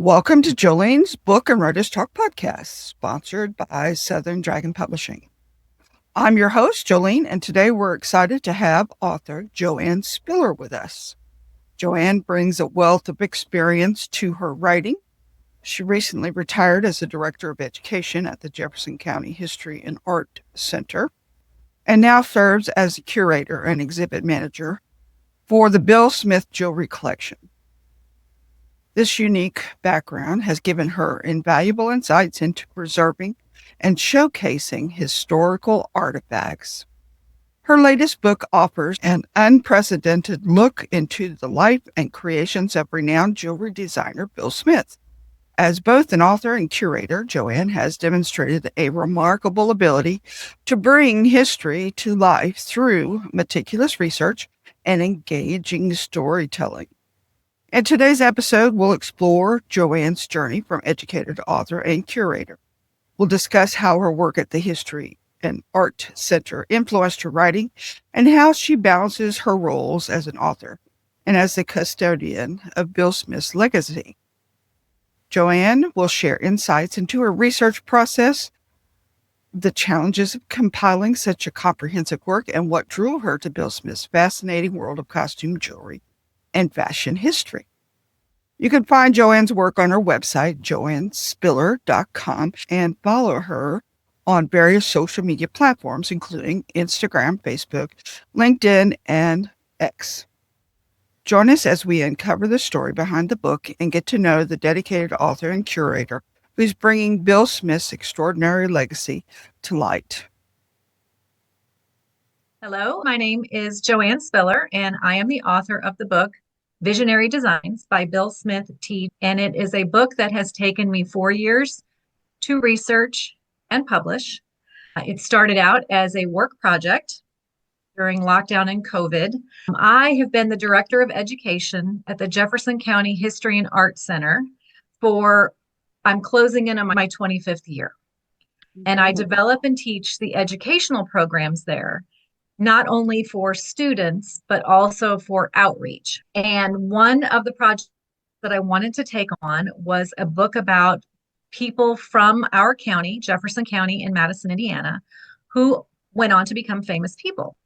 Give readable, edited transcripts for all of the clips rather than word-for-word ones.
Welcome to Jolene's Book and Writers Talk podcast, sponsored by Southern Dragon Publishing. I'm your host, Jolene, and today we're excited to have author JoAnne Spiller with us. JoAnne brings a wealth of experience to her writing. She recently retired as the Director of Education at the Jefferson County History and Art Center, and now serves as a curator and exhibit manager for the Bill Smith Jewelry Collection. This unique background has given her invaluable insights into preserving and showcasing historical artifacts. Her latest book offers an unprecedented look into the life and creations of renowned jewelry designer Bill Smith. As both an author and curator, JoAnne has demonstrated a remarkable ability to bring history to life through meticulous research and engaging storytelling. In today's episode, we'll explore JoAnne's journey from educator to author and curator. We'll discuss how her work at the History and Art Center influenced her writing and how she balances her roles as an author and as the custodian of Bill Smith's legacy. JoAnne will share insights into her research process, the challenges of compiling such a comprehensive work, and what drew her to Bill Smith's fascinating world of costume jewelry and fashion history. You can find JoAnne's work on her website, joannespiller.com, and follow her on various social media platforms, including Instagram, Facebook, LinkedIn, and X. Join us as we uncover the story behind the book and get to know the dedicated author and curator who's bringing Bill Smith's extraordinary legacy to light. Hello, my name is JoAnne Spiller, and I am the author of the book Visionary Designs by Bill Smith T. And it is a book that has taken me 4 years to research and publish. It started out as a work project during lockdown and COVID. I have been the Director of Education at the Jefferson County History and Art Center I'm closing in on my 25th year. And I develop and teach the educational programs there, not only for students, but also for outreach. And one of the projects that I wanted to take on was a book about people from our county, Jefferson County in Madison, Indiana, who went on to become famous people.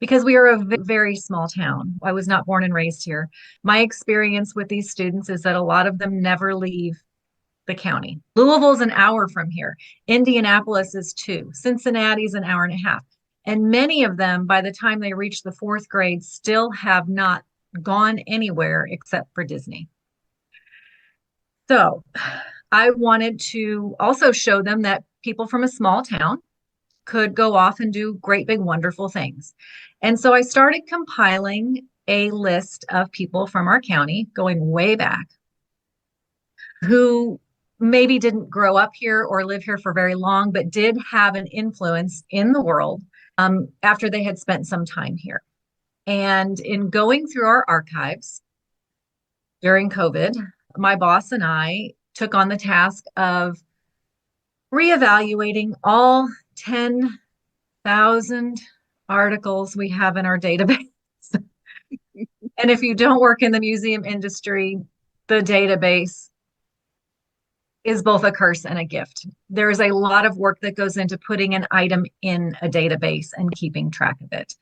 Because we are a very small town. I was not born and raised here. My experience with these students is that a lot of them never leave the county. Louisville's an hour from here. Indianapolis is 2. Cincinnati's an hour and a half. And many of them, by the time they reach the 4th grade, still have not gone anywhere except for Disney. So I wanted to also show them that people from a small town could go off and do great, big, wonderful things. And so I started compiling a list of people from our county going way back who maybe didn't grow up here or live here for very long, but did have an influence in the world after they had spent some time here. And in going through our archives during COVID, my boss and I took on the task of reevaluating all 10,000 articles we have in our database. And if you don't work in the museum industry, the database is both a curse and a gift. There's a lot of work that goes into putting an item in a database and keeping track of it.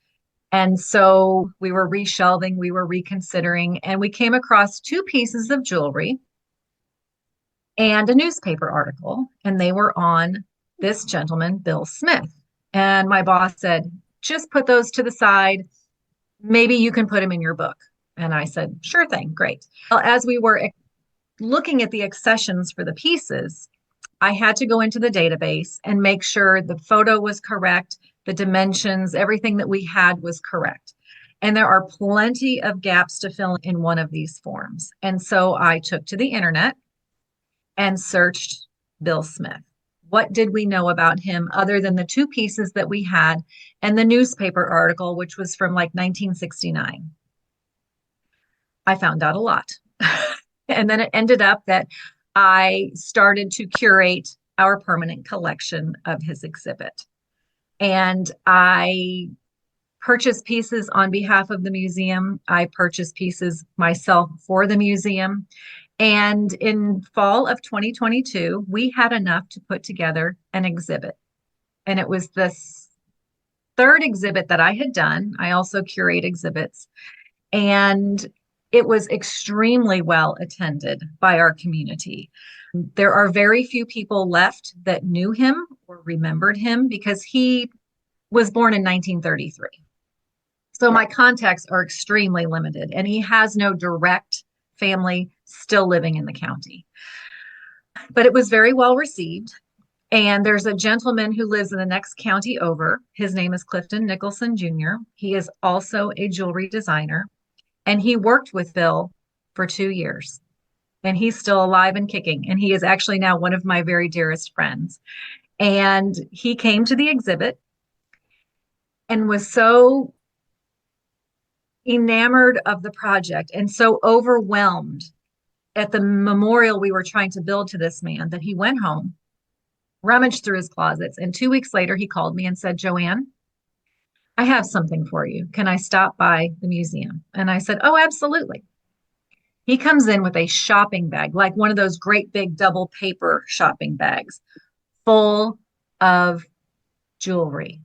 And so we were reshelving, we were reconsidering, and we came across 2 pieces of jewelry and a newspaper article, and they were on this gentleman, Bill Smith. And my boss said, just put those to the side. Maybe you can put him in your book. And I said, sure thing, great. Well, as we were looking at the accessions for the pieces, I had to go into the database and make sure the photo was correct, the dimensions, everything that we had was correct. And there are plenty of gaps to fill in one of these forms. And so I took to the internet and searched Bill Smith. What did we know about him other than the 2 pieces that we had and the newspaper article, which was from like 1969? I found out a lot. And then it ended up that I started to curate our permanent collection of his exhibit. And I purchased pieces on behalf of the museum. I purchased pieces myself for the museum. And in fall of 2022, we had enough to put together an exhibit. And it was this third exhibit that I had done. I also curate exhibits. And it was extremely well attended by our community. There are very few people left that knew him or remembered him because he was born in 1933. So my contacts are extremely limited, and he has no direct family still living in the county. But it was very well received. And there's a gentleman who lives in the next county over. His name is Clifton Nicholson Jr. He is also a jewelry designer, and he worked with Bill for 2 years. And he's still alive and kicking. And he is actually now one of my very dearest friends. And he came to the exhibit and was so enamored of the project and so overwhelmed at the memorial we were trying to build to this man that he went home, rummaged through his closets. And 2 weeks later, he called me and said, JoAnne, I have something for you. Can I stop by the museum? And I said, oh, absolutely. He comes in with a shopping bag, like one of those great big double paper shopping bags, full of jewelry.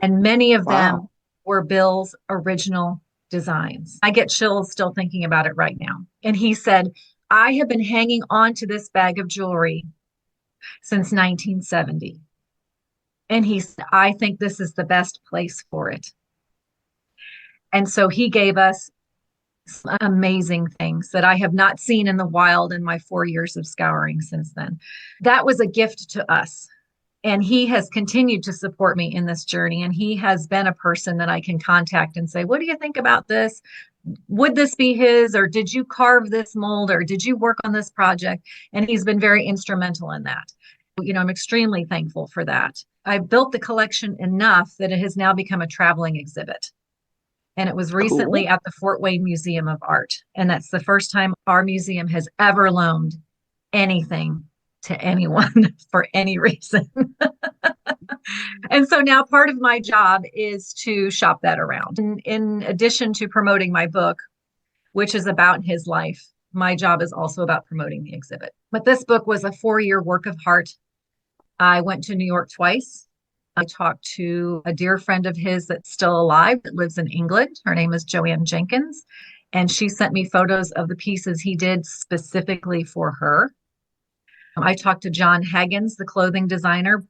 And many of them were Bill's original designs. I get chills still thinking about it right now. And he said, I have been hanging on to this bag of jewelry since 1970. And he said, I think this is the best place for it. And so he gave us some amazing things that I have not seen in the wild in my 4 years of scouring since then. That was a gift to us. And he has continued to support me in this journey. And he has been a person that I can contact and say, what do you think about this? Would this be his? Or did you carve this mold? Or did you work on this project? And he's been very instrumental in that. I'm extremely thankful for that. I built the collection enough that it has now become a traveling exhibit. And it was recently at the Fort Wayne Museum of Art. And that's the first time our museum has ever loaned anything to anyone for any reason. And so now part of my job is to shop that around. In addition to promoting my book, which is about his life, my job is also about promoting the exhibit. But this book was a 4-year work of heart. I went to New York twice. I talked to a dear friend of his that's still alive that lives in England. Her name is JoAnne Jenkins. And she sent me photos of the pieces he did specifically for her. I talked to John Haggins, the clothing designer,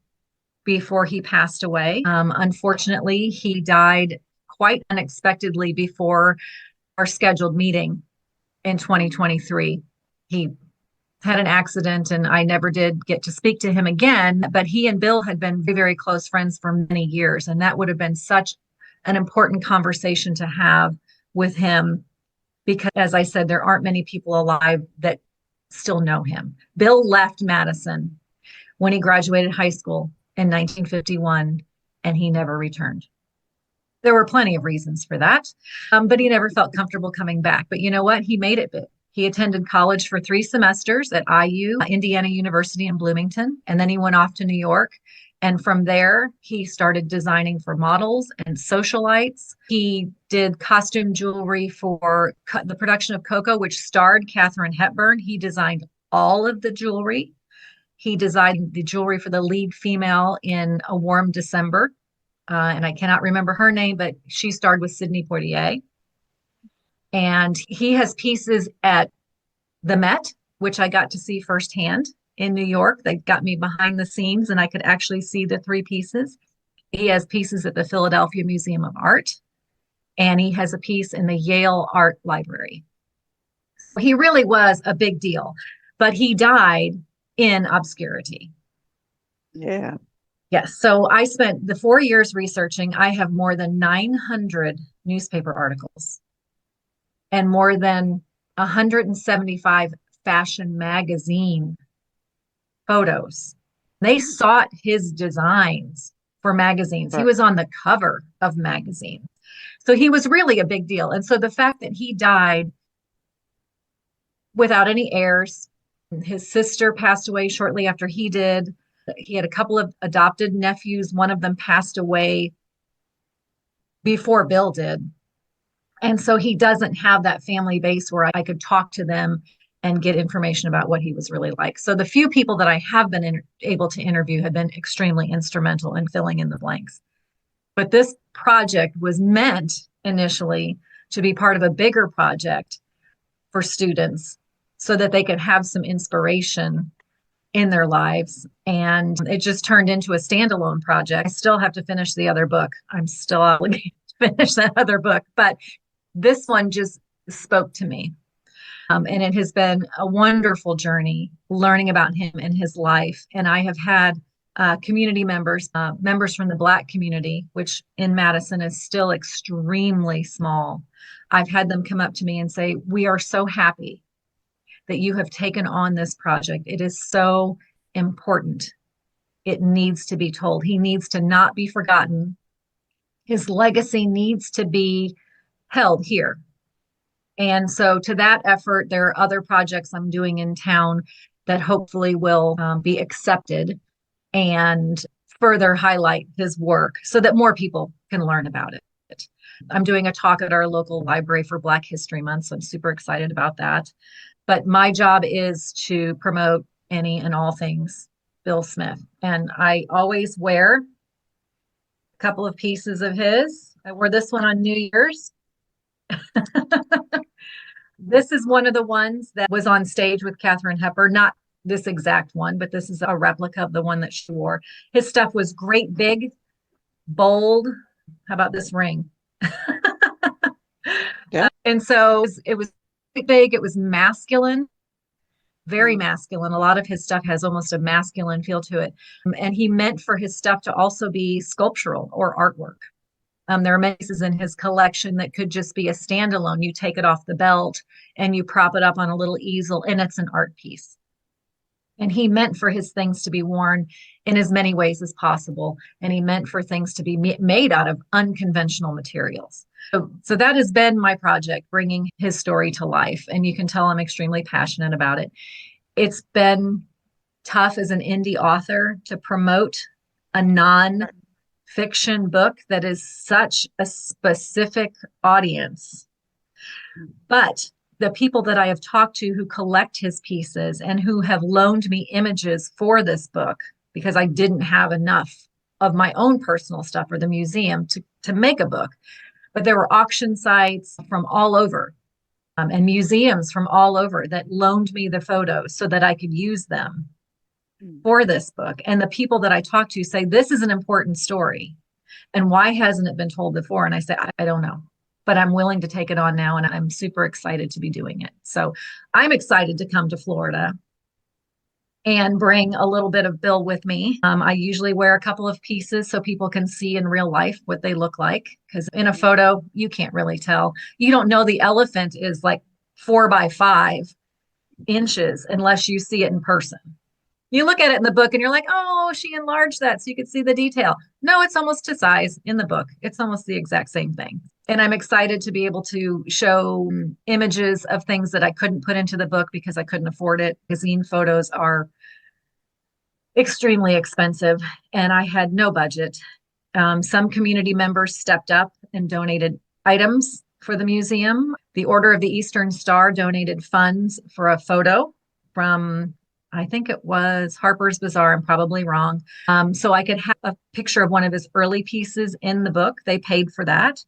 before he passed away. Unfortunately, he died quite unexpectedly before our scheduled meeting in 2023. He had an accident and I never did get to speak to him again, but he and Bill had been very, very close friends for many years. And that would have been such an important conversation to have with him because, as I said, there aren't many people alive that still know him. Bill left Madison when he graduated high school in 1951, and he never returned. There were plenty of reasons for that, but he never felt comfortable coming back. But you know what? He made it big. He attended college for 3 semesters at IU, Indiana University in Bloomington, and then he went off to New York. And from there, he started designing for models and socialites. He did costume jewelry for the production of Coco, which starred Katharine Hepburn. He designed all of the jewelry. He designed the jewelry for the lead female in A Warm December. And I cannot remember her name, but she starred with Sidney Poitier. And he has pieces at the Met, which I got to see firsthand in New York. They got me behind the scenes and I could actually see the 3 pieces. He has pieces at the Philadelphia Museum of Art, and he has a piece in the Yale Art Library. He really was a big deal, but he died in obscurity. Yeah. Yes. So I spent the 4 years researching. I have more than 900 newspaper articles and more than 175 fashion magazine photos. They sought his designs for magazines. He was on the cover of magazines. So he was really a big deal. And so the fact that he died without any heirs, his sister passed away shortly after he did. He had a couple of adopted nephews. One of them passed away before Bill did. And so he doesn't have that family base where I could talk to them and get information about what he was really like. So the few people that I have been able to interview have been extremely instrumental in filling in the blanks. But this project was meant initially to be part of a bigger project for students so that they could have some inspiration in their lives. And it just turned into a standalone project. I still have to finish the other book. I'm still obligated to finish that other book, but this one just spoke to me. And it has been a wonderful journey learning about him and his life. And I have had community members, members from the Black community, which in Madison is still extremely small. I've had them come up to me and say, "We are so happy that you have taken on this project. It is so important. It needs to be told. He needs to not be forgotten. His legacy needs to be held here." And so to that effort, there are other projects I'm doing in town that hopefully will be accepted and further highlight his work so that more people can learn about it. I'm doing a talk at our local library for Black History Month, so I'm super excited about that. But my job is to promote any and all things Bill Smith. And I always wear a couple of pieces of his. I wore this one on New Year's. This is one of the ones that was on stage with Katharine Hepburn, not this exact one, but this is a replica of the one that she wore. His stuff was great, big, bold. How about this ring? Yeah. And so it was big, it was masculine, very masculine. A lot of his stuff has almost a masculine feel to it. And he meant for his stuff to also be sculptural or artwork. There are many pieces in his collection that could just be a standalone. You take it off the belt and you prop it up on a little easel and it's an art piece. And he meant for his things to be worn in as many ways as possible. And he meant for things to be made out of unconventional materials. So that has been my project, bringing his story to life. And you can tell I'm extremely passionate about it. It's been tough as an indie author to promote a non-fiction book that is such a specific audience. But the people that I have talked to who collect his pieces and who have loaned me images for this book, because I didn't have enough of my own personal stuff for the museum to make a book. But there were auction sites from all over and museums from all over that loaned me the photos so that I could use them for this book. And the people that I talk to say, this is an important story. And why hasn't it been told before? And I say, I don't know, but I'm willing to take it on now. And I'm super excited to be doing it. So I'm excited to come to Florida and bring a little bit of Bill with me. I usually wear a couple of pieces so people can see in real life what they look like. Because in a photo, you can't really tell. You don't know the elephant is like 4 by 5 inches unless you see it in person. You look at it in the book and you're like, oh, she enlarged that so you could see the detail. No, it's almost to size in the book. It's almost the exact same thing. And I'm excited to be able to show images of things that I couldn't put into the book because I couldn't afford it. Magazine photos are extremely expensive and I had no budget. Some community members stepped up and donated items for the museum. The Order of the Eastern Star donated funds for a photo from, I think it was Harper's Bazaar. I'm probably wrong. So I could have a picture of one of his early pieces in the book. They paid for that.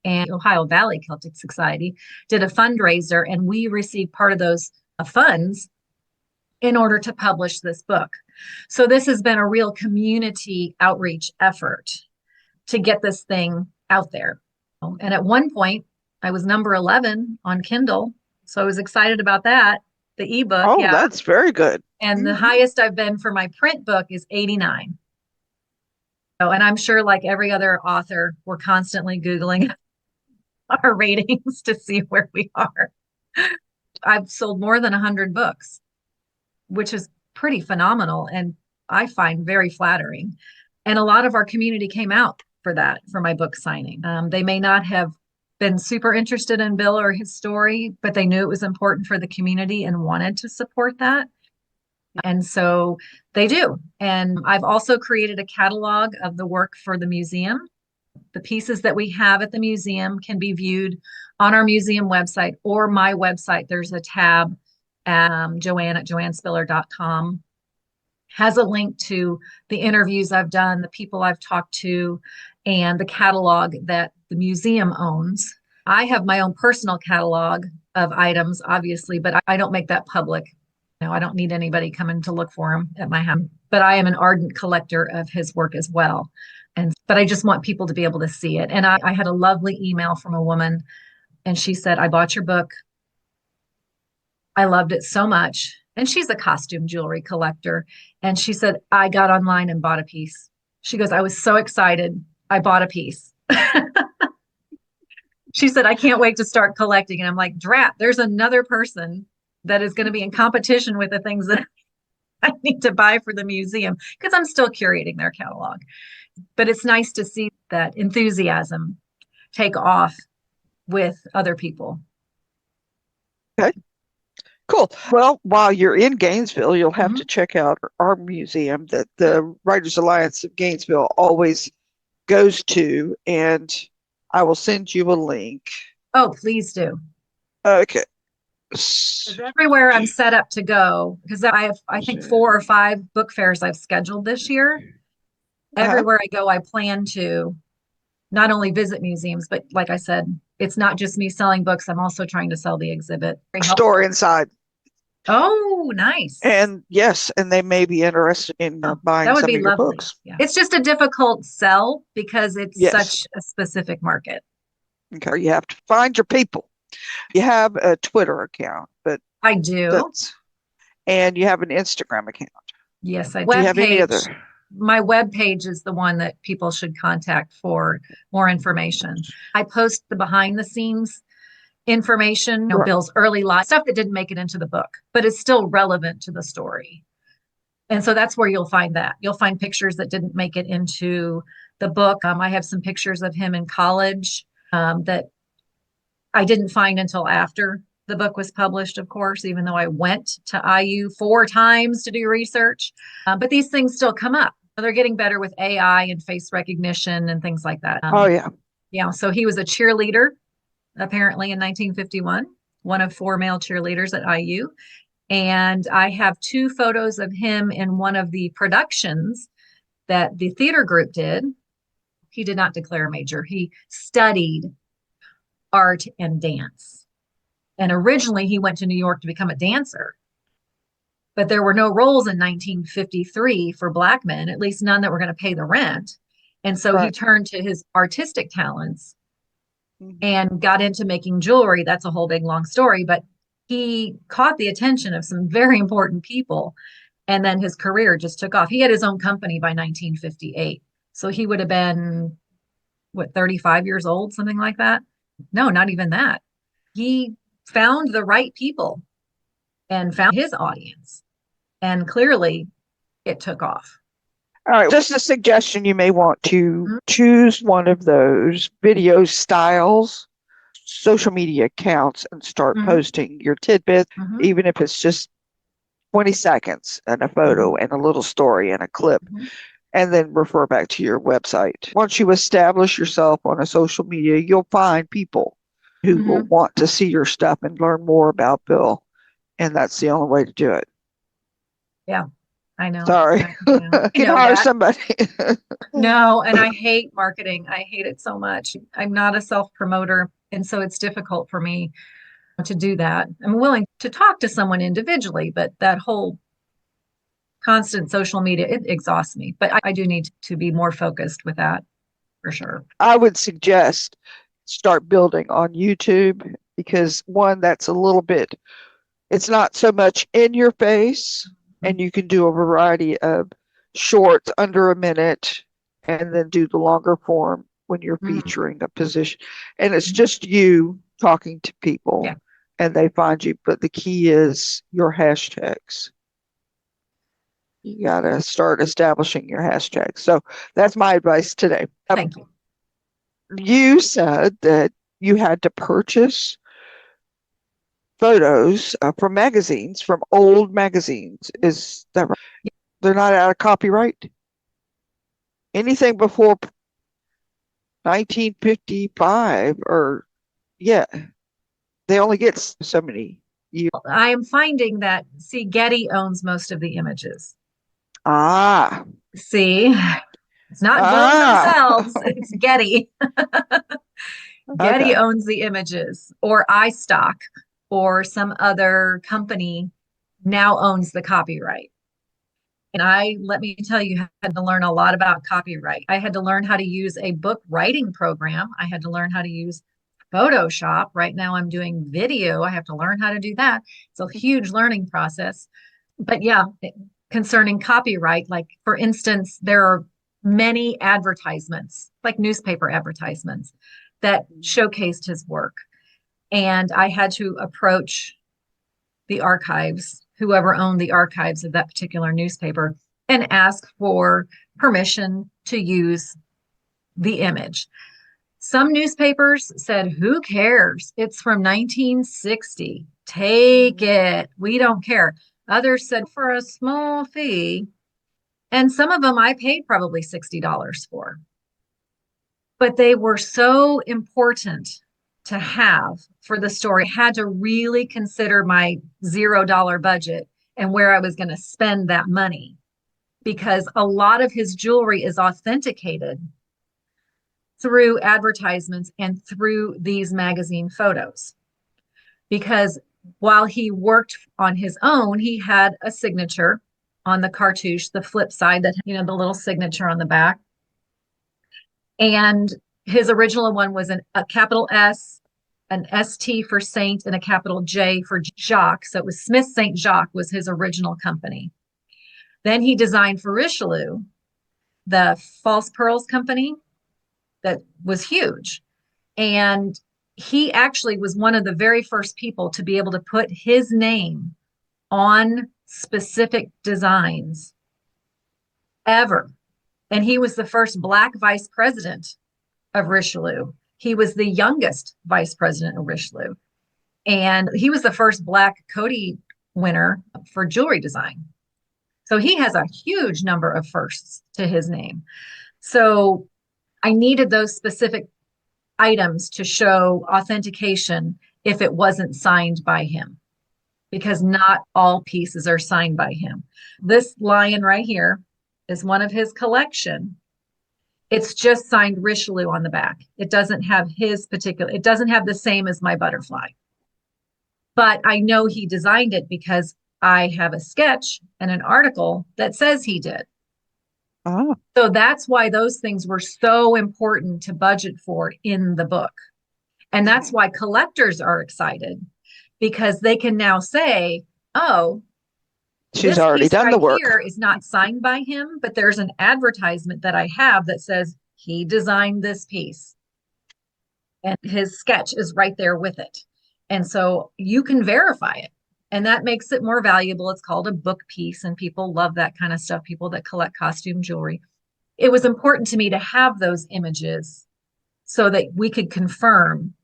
And Ohio Valley Celtic Society did a fundraiser, and we received part of those funds in order to publish this book. So this has been a real community outreach effort to get this thing out there. And at one point, I was number 11 on Kindle. So I was excited about that. The ebook. Oh, yeah. That's very good. And the highest I've been for my print book is 89. So, and I'm sure like every other author, we're constantly Googling our ratings to see where we are. I've sold more than 100 books, which is pretty phenomenal and I find very flattering. And a lot of our community came out for that, for my book signing. They may not have been super interested in Bill or his story, but they knew it was important for the community and wanted to support that. And so they do. And I've also created a catalog of the work for the museum. The pieces that we have at the museum can be viewed on our museum website or my website. There's a tab JoAnne at JoAnneSpiller.com has a link to the interviews I've done, the people I've talked to, and the catalog that the museum owns. I have my own personal catalog of items, obviously, but I don't make that public. I don't need anybody coming to look for them at my house. But I am an ardent collector of his work as well. But I just want people to be able to see it. And I had a lovely email from a woman, and she said, I bought your book. I loved it so much. And she's a costume jewelry collector. And she said, I got online and bought a piece. She goes, I was so excited. I bought a piece. She said, I can't wait to start collecting. And I'm like, drat, there's another person that is going to be in competition with the things that I need to buy for the museum, because I'm still curating their catalog. But it's nice to see that enthusiasm take off with other people. Okay. Cool. Well, while you're in Gainesville, you'll have to check out our museum that the Writers Alliance of Gainesville always goes to, and I will send you a link. Oh, please do. Okay. Everywhere I'm set up to go, because I have, I think, 4 or 5 book fairs I've scheduled this year. Everywhere I go, I plan to not only visit museums, but like I said, it's not just me selling books. I'm also trying to sell the exhibit. Store inside. Oh, nice. And yes, and they may be interested in buying that would some be of your lovely. books. Yeah. It's just a difficult sell because it's such a specific market. Okay, you have to find your people. You have a Twitter account, but I do. And you have an Instagram account. Yes, I do. Do you have any other? My webpage is the one that people should contact for more information. I post the behind the scenes information, Bill's early life, stuff that didn't make it into the book, but it's still relevant to the story. And so that's where you'll find that. You'll find pictures that didn't make it into the book. I have some pictures of him in college that I didn't find until after the book was published, of course, even though I went to IU 4 times to do research. But these things still come up. They're getting better with AI and face recognition and things like that. Yeah. So he was a cheerleader, apparently in 1951, one of 4 male cheerleaders at IU. And I have 2 photos of him in one of the productions that the theater group did. He did not declare a major. He studied art and dance. And originally he went to New York to become a dancer. But there were no roles in 1953 for Black men, at least none that were going to pay the rent. And so he turned to his artistic talents and got into making jewelry. That's a whole big long story, but he caught the attention of some very important people. And then his career just took off. He had his own company by 1958. So he would have been, 35 years old, something like that? No, not even that. He found the right people and found his audience. And clearly it took off. All right, just a suggestion, you may want to choose one of those video styles, social media accounts, and start posting your tidbits, even if it's just 20 seconds and a photo and a little story and a clip, and then refer back to your website. Once you establish yourself on a social media, you'll find people who will want to see your stuff and learn more about Bill. And that's the only way to do it. Yeah, I know. Sorry. You can hire somebody. No, and I hate marketing. I hate it so much. I'm not a self-promoter. And so it's difficult for me to do that. I'm willing to talk to someone individually, but that whole constant social media, it exhausts me. But I do need to be more focused with that for sure. I would suggest start building on YouTube because one, that's a little bit, it's not so much in your face, and you can do a variety of shorts under a minute and then do the longer form when you're featuring a position. And it's just you talking to people and they find you. But the key is your hashtags. You got to start establishing your hashtags. So that's my advice today. Thank you. You said that you had to purchase photos from magazines, from old magazines. Is that right? They're not out of copyright? Anything before 1955 or, they only get so many I am finding that, see, Getty owns most of the images. Ah. See, it's not Jolene Ah. themselves, it's Getty. Getty Okay. owns the images, or iStock, or some other company now owns the copyright. And let me tell you, I had to learn a lot about copyright. I had to learn how to use a book writing program. I had to learn how to use Photoshop. Right now, I'm doing video. I have to learn how to do that. It's a huge learning process. But yeah, concerning copyright, like for instance, there are many advertisements, like newspaper advertisements, that showcased his work. And I had to approach the archives, whoever owned the archives of that particular newspaper, and ask for permission to use the image. Some newspapers said, who cares? It's from 1960. Take it. We don't care. Others said, for a small fee. And some of them I paid probably $60 for. But they were so important to have for the story. I had to really consider my $0 budget and where I was going to spend that money, because a lot of his jewelry is authenticated through advertisements and through these magazine photos. Because while he worked on his own, he had a signature on the cartouche, the flip side that, the little signature on the back. And his original one was a capital S, an ST for Saint, and a capital J for Jacques. So it was Smith St. Jacques was his original company. Then he designed for Richelieu, the false pearls company that was huge. And he actually was one of the very first people to be able to put his name on specific designs ever. And he was the first Black vice president of Richelieu. He was the youngest vice president of Richelieu. And he was the first Black Coty winner for jewelry design. So he has a huge number of firsts to his name. So I needed those specific items to show authentication if it wasn't signed by him, because not all pieces are signed by him. This lion right here is one of his collection. It's just signed Richelieu on the back. It doesn't have it doesn't have the same as my butterfly. But I know he designed it because I have a sketch and an article that says he did. Oh. So that's why those things were so important to budget for in the book. And that's why collectors are excited, because they can now say, oh, she's already done the work. Here is not signed by him, but there's an advertisement that I have that says he designed this piece. And his sketch is right there with it. And so you can verify it. And that makes it more valuable. It's called a book piece, and people love that kind of stuff, people that collect costume jewelry. It was important to me to have those images so that we could confirm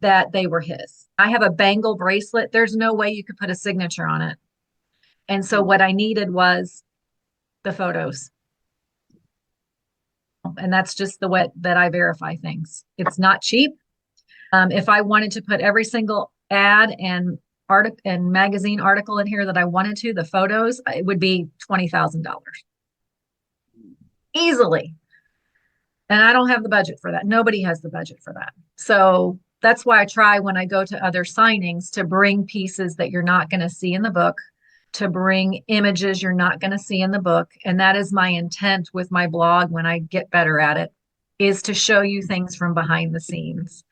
that they were his. I have a bangle bracelet. There's no way you could put a signature on it. And so what I needed was the photos. And that's just the way that I verify things. It's not cheap. If I wanted to put every single ad and magazine article in here that I wanted to, the photos, it would be $20,000 easily. And I don't have the budget for that. Nobody has the budget for that. So that's why I try, when I go to other signings, to bring pieces that you're not going to see in the book, to bring images you're not going to see in the book. And that is my intent with my blog when I get better at it, is to show you things from behind the scenes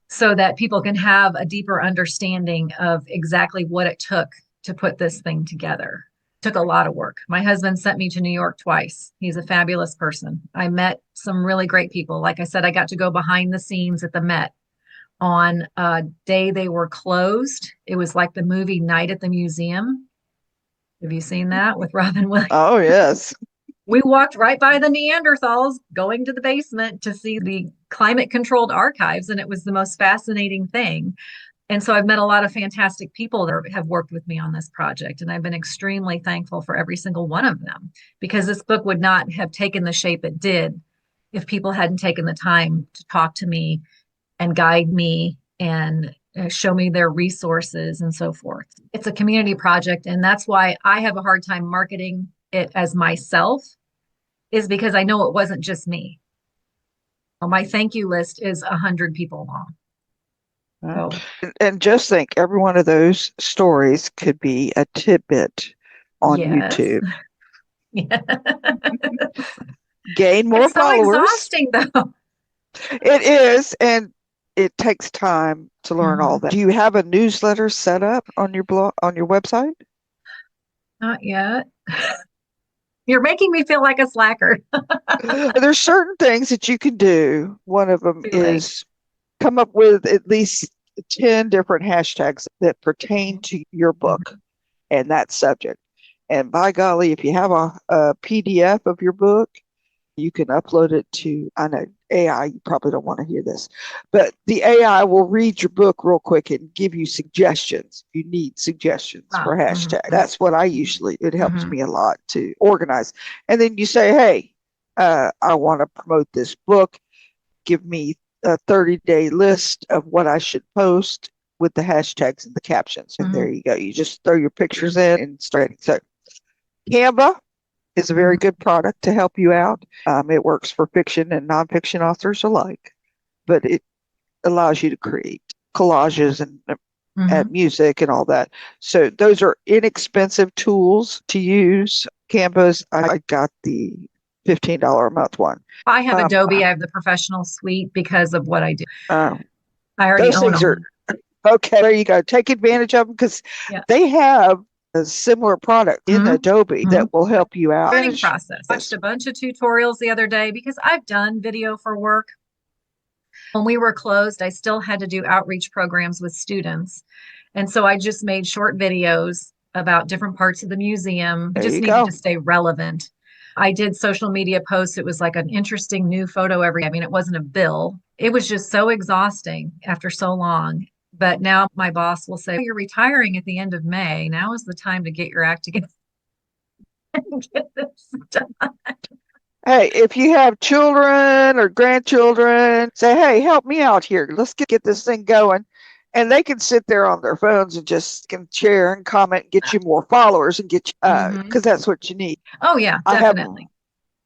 so that people can have a deeper understanding of exactly what it took to put this thing together. It took a lot of work. My husband sent me to New York twice. He's a fabulous person. I met some really great people. Like I said, I got to go behind the scenes at the Met on a day they were closed. It was like the movie Night at the Museum. Have you seen that with Robin Williams? Oh, yes. We walked right by the Neanderthals going to the basement to see the climate-controlled archives, and it was the most fascinating thing. And so I've met a lot of fantastic people that have worked with me on this project, and I've been extremely thankful for every single one of them, because this book would not have taken the shape it did if people hadn't taken the time to talk to me and guide me and show me their resources and so forth. It's a community project, and that's why I have a hard time marketing it as myself, is because I know it wasn't just me. My thank you list is 100 people long. So, And just think, every one of those stories could be a tidbit on yes. YouTube. Yeah. Gain more It's so followers. exhausting, though. It is, and it takes time to learn all that. Do you have a newsletter set up on your blog, on your website? Not yet. You're making me feel like a slacker. There's certain things that you can do. One of them is come up with at least 10 different hashtags that pertain to your book and that subject. And by golly, if you have a PDF of your book, you can upload it to, I know AI, you probably don't want to hear this, but the AI will read your book real quick and give you suggestions. You need suggestions for hashtag. That's what I usually, it helps me a lot to organize. And then you say, hey, I want to promote this book. Give me a 30-day list of what I should post with the hashtags and the captions. And there you go. You just throw your pictures in and start. So Canva is a very good product to help you out. It works for fiction and nonfiction authors alike, but it allows you to create collages and add music and all that. So those are inexpensive tools to use. Canva's, I got the $15 a month one. I have Adobe. I have the professional suite because of what I do. I already those own things them. Okay, there you go. Take advantage of them because they have a similar product in Adobe that will help you out. Learning process. Watched a bunch of tutorials the other day because I've done video for work. When we were closed, I still had to do outreach programs with students. And so I just made short videos about different parts of the museum. I just needed to stay relevant. I did social media posts. It was like an interesting new photo I mean, it wasn't a bill. It was just so exhausting after so long. But now my boss will say, you're retiring at the end of May. Now is the time to get your act together and get this done. Hey, if you have children or grandchildren, say, hey, help me out here. Let's get this thing going. And they can sit there on their phones and just can share and comment and get you more followers and get you, because that's what you need. Oh, yeah, definitely.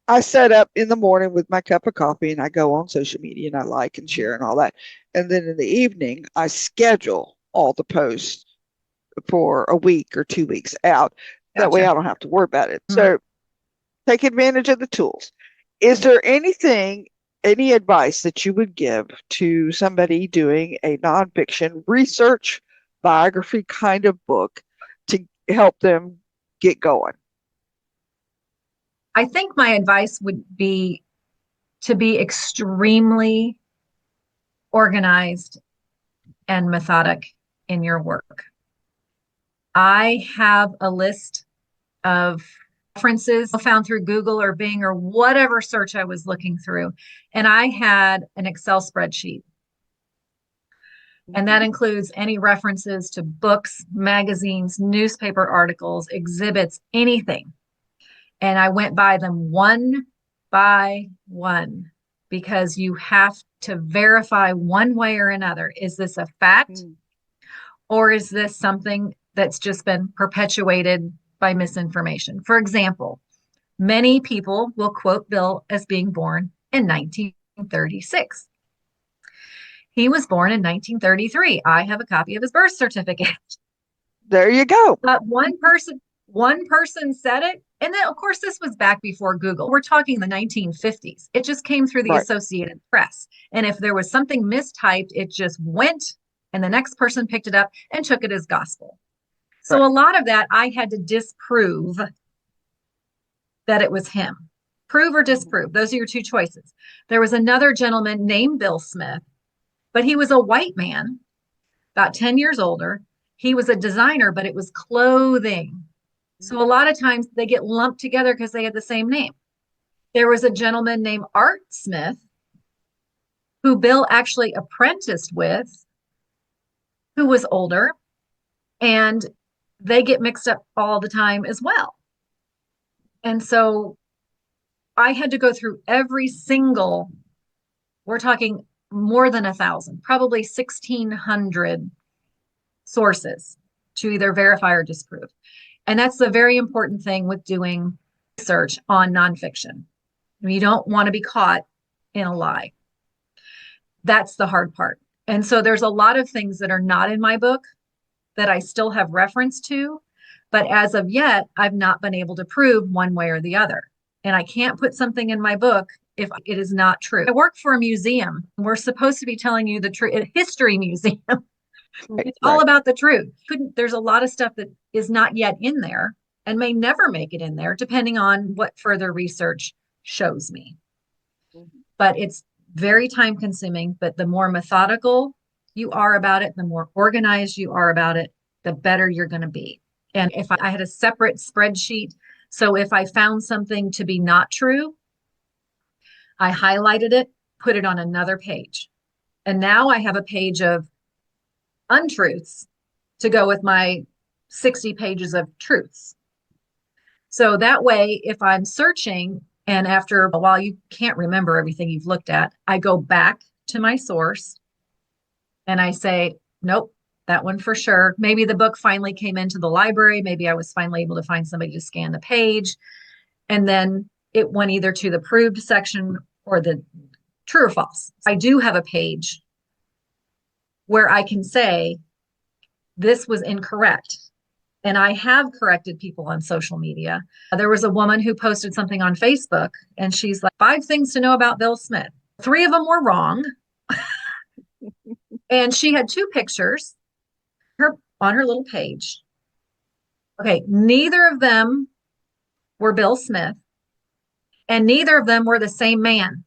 I set up in the morning with my cup of coffee and I go on social media and I like and share and all that. And then in the evening, I schedule all the posts for a week or 2 weeks out. That way I don't have to worry about it. So take advantage of the tools. Is there anything, any advice that you would give to somebody doing a nonfiction research biography kind of book to help them get going? I think my advice would be to be extremely organized and methodic in your work. I have a list of references found through Google or Bing or whatever search I was looking through. And I had an Excel spreadsheet. And that includes any references to books, magazines, newspaper articles, exhibits, anything. And I went by them one by one because you have to verify one way or another. Is this a fact or is this something that's just been perpetuated by misinformation? For example, many people will quote Bill as being born in 1936. He was born in 1933. I have a copy of his birth certificate. There you go. One person said it. And then, of course, this was back before Google. We're talking the 1950s. It just came through the Associated Press. And if there was something mistyped, it just went and the next person picked it up and took it as gospel. So a lot of that I had to disprove that it was him. Prove or disprove. Those are your two choices. There was another gentleman named Bill Smith, but he was a white man, about 10 years older. He was a designer, but it was clothing. So a lot of times they get lumped together because they had the same name. There was a gentleman named Art Smith who Bill actually apprenticed with, who was older, and they get mixed up all the time as well. And so I had to go through every single, we're talking more than 1,000, probably 1,600 sources to either verify or disprove. And that's the very important thing with doing research on nonfiction. You don't want to be caught in a lie. That's the hard part. And so there's a lot of things that are not in my book that I still have reference to, but as of yet, I've not been able to prove one way or the other. And I can't put something in my book if it is not true. I work for a museum. We're supposed to be telling you the truth, a history museum. It's all about the truth. There's a lot of stuff that is not yet in there and may never make it in there, depending on what further research shows me. But it's very time consuming, but the more methodical you are about it, the more organized you are about it, the better you're going to be. And if I had a separate spreadsheet, so if I found something to be not true, I highlighted it, put it on another page. And now I have a page of untruths to go with my 60 pages of truths. So that way, if I'm searching and after a while you can't remember everything you've looked at, I go back to my source and I say, nope, that one for sure. Maybe the book finally came into the library. Maybe I was finally able to find somebody to scan the page. And then it went either to the proved section or the true or false. I do have a page where I can say, this was incorrect. And I have corrected people on social media. There was a woman who posted something on Facebook and she's like, 5 things to know about Bill Smith. 3 of them were wrong. And she had 2 pictures on her little page. Okay, neither of them were Bill Smith and neither of them were the same man.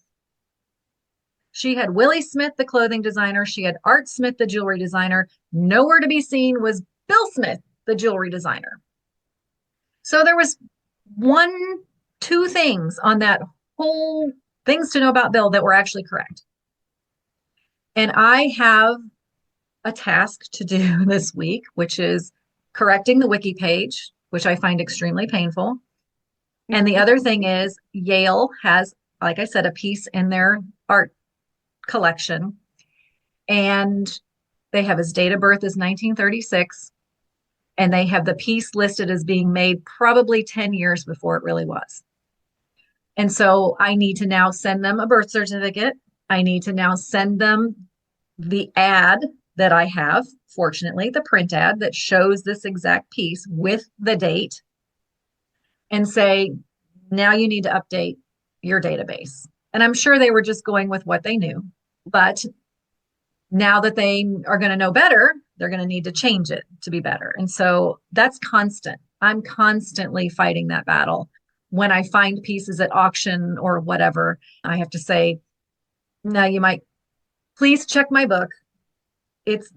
She had Willie Smith, the clothing designer. She had Art Smith, the jewelry designer. Nowhere to be seen was Bill Smith, the jewelry designer. So there was 2 things on that whole things to know about Bill that were actually correct. And I have a task to do this week, which is correcting the wiki page, which I find extremely painful. And the other thing is Yale has, like I said, a piece in their art collection. And they have his date of birth is 1936. And they have the piece listed as being made probably 10 years before it really was. And so I need to now send them a birth certificate. I need to now send them the ad that I have, fortunately, the print ad that shows this exact piece with the date and say, now you need to update your database. And I'm sure they were just going with what they knew. But now that they are going to know better, they're going to need to change it to be better. And so that's constant. I'm constantly fighting that battle. When I find pieces at auction or whatever, I have to say, now you might please check my book. It's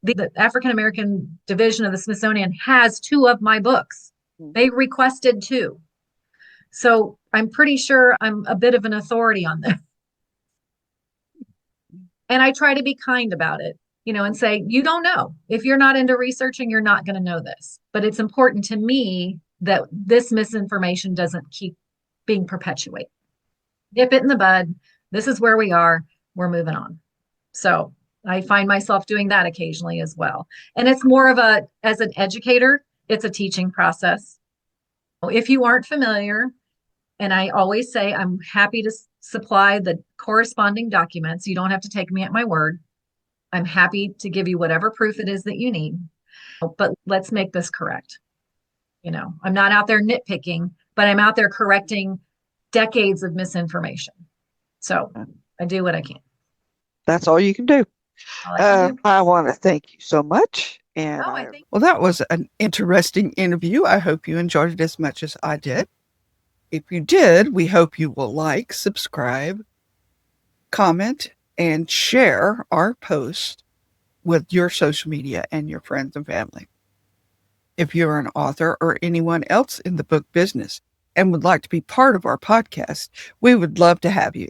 the African American division of the Smithsonian has 2 of my books. They requested 2. So I'm pretty sure I'm a bit of an authority on this. And I try to be kind about it, and say, you don't know. If you're not into researching, you're not going to know this. But it's important to me that this misinformation doesn't keep being perpetuated. Nip it in the bud. This is where we are. We're moving on. So I find myself doing that occasionally as well. And it's more of as an educator, it's a teaching process. If you aren't familiar, and I always say, I'm happy to supply the corresponding documents. You don't have to take me at my word. I'm happy to give you whatever proof it is that you need, but let's make this correct. I'm not out there nitpicking, but I'm out there correcting decades of misinformation. So I do what I can. That's all you can do. I want to thank you so much. And well, that was an interesting interview. I hope you enjoyed it as much as I did. If you did, we hope you will like, subscribe, comment, and share our post with your social media and your friends and family. If you're an author or anyone else in the book business and would like to be part of our podcast, we would love to have you.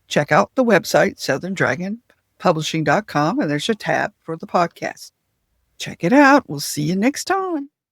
Check out the website, southerndragonpublishing.com, and there's a tab for the podcast. Check it out. We'll see you next time.